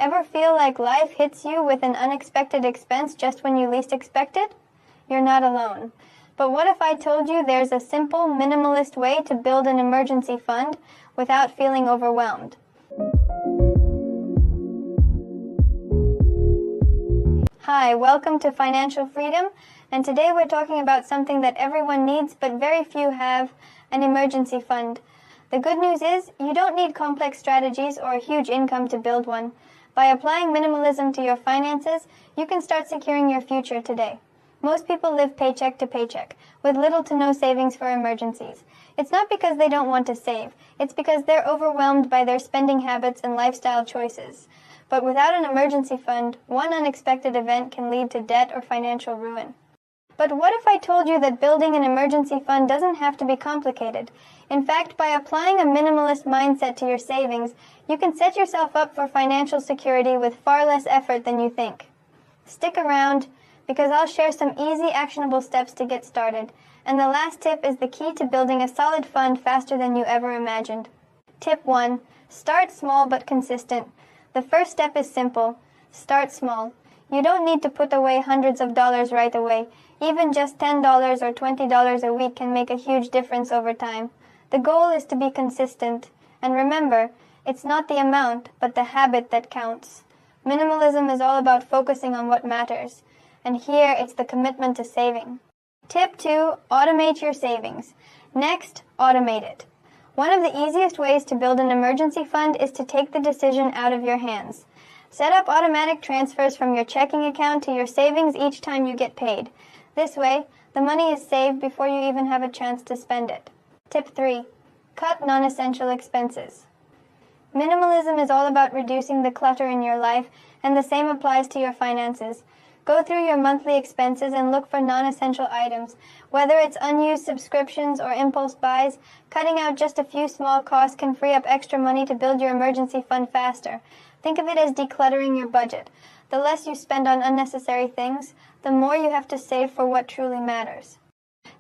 Ever feel like life hits you with an unexpected expense just when you least expect it? You're not alone. But what if I told you there's a simple, minimalist way to build an emergency fund without feeling overwhelmed? Hi, welcome to Financial Freedom, and today we're talking about something that everyone needs but very few have, an emergency fund. The good news is, you don't need complex strategies or a huge income to build one. By applying minimalism to your finances, you can start securing your future today. Most people live paycheck to paycheck, with little to no savings for emergencies. It's not because they don't want to save, it's because they're overwhelmed by their spending habits and lifestyle choices. But without an emergency fund, one unexpected event can lead to debt or financial ruin. But what if I told you that building an emergency fund doesn't have to be complicated? In fact, by applying a minimalist mindset to your savings, you can set yourself up for financial security with far less effort than you think. Stick around, because I'll share some easy, actionable steps to get started. And the last tip is the key to building a solid fund faster than you ever imagined. Tip 1. Start small but consistent. The first step is simple. Start small. You don't need to put away hundreds of dollars right away. Even just $10 or $20 a week can make a huge difference over time. The goal is to be consistent. And remember, it's not the amount, but the habit that counts. Minimalism is all about focusing on what matters. And here, it's the commitment to saving. Tip 2. Automate your savings. Next, automate it. One of the easiest ways to build an emergency fund is to take the decision out of your hands. Set up automatic transfers from your checking account to your savings each time you get paid. This way, the money is saved before you even have a chance to spend it. Tip 3. Cut non-essential expenses. Minimalism is all about reducing the clutter in your life, and the same applies to your finances. Go through your monthly expenses and look for non-essential items. Whether it's unused subscriptions or impulse buys, cutting out just a few small costs can free up extra money to build your emergency fund faster. Think of it as decluttering your budget. The less you spend on unnecessary things, the more you have to save for what truly matters.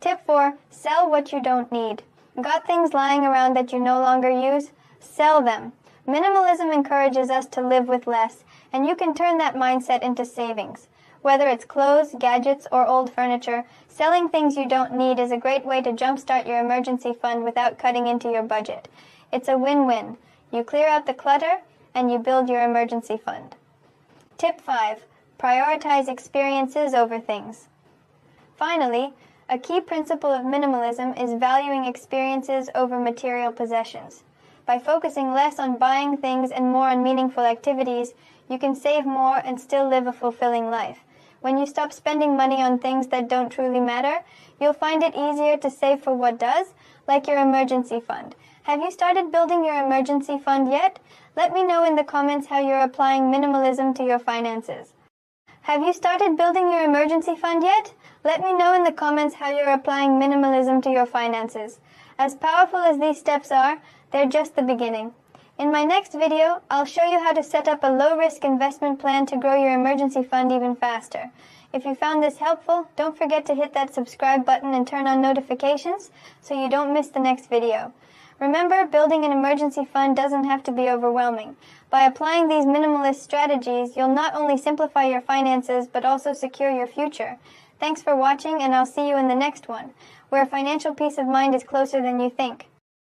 Tip 4. Sell what you don't need. Got things lying around that you no longer use? Sell them. Minimalism encourages us to live with less, and you can turn that mindset into savings. Whether it's clothes, gadgets, or old furniture, selling things you don't need is a great way to jumpstart your emergency fund without cutting into your budget. It's a win-win. You clear out the clutter, and you build your emergency fund. Tip 5. Prioritize experiences over things. Finally, a key principle of minimalism is valuing experiences over material possessions. By focusing less on buying things and more on meaningful activities, you can save more and still live a fulfilling life. When you stop spending money on things that don't truly matter, you'll find it easier to save for what does, like your emergency fund. Have you started building your emergency fund yet? Let me know in the comments how you're applying minimalism to your finances. Have you started building your emergency fund yet? Let me know in the comments how you're applying minimalism to your finances. As powerful as these steps are, they're just the beginning. In my next video, I'll show you how to set up a low-risk investment plan to grow your emergency fund even faster. If you found this helpful, don't forget to hit that subscribe button and turn on notifications so you don't miss the next video. Remember, building an emergency fund doesn't have to be overwhelming. By applying these minimalist strategies, you'll not only simplify your finances, but also secure your future. Thanks for watching, and I'll see you in the next one, where financial peace of mind is closer than you think.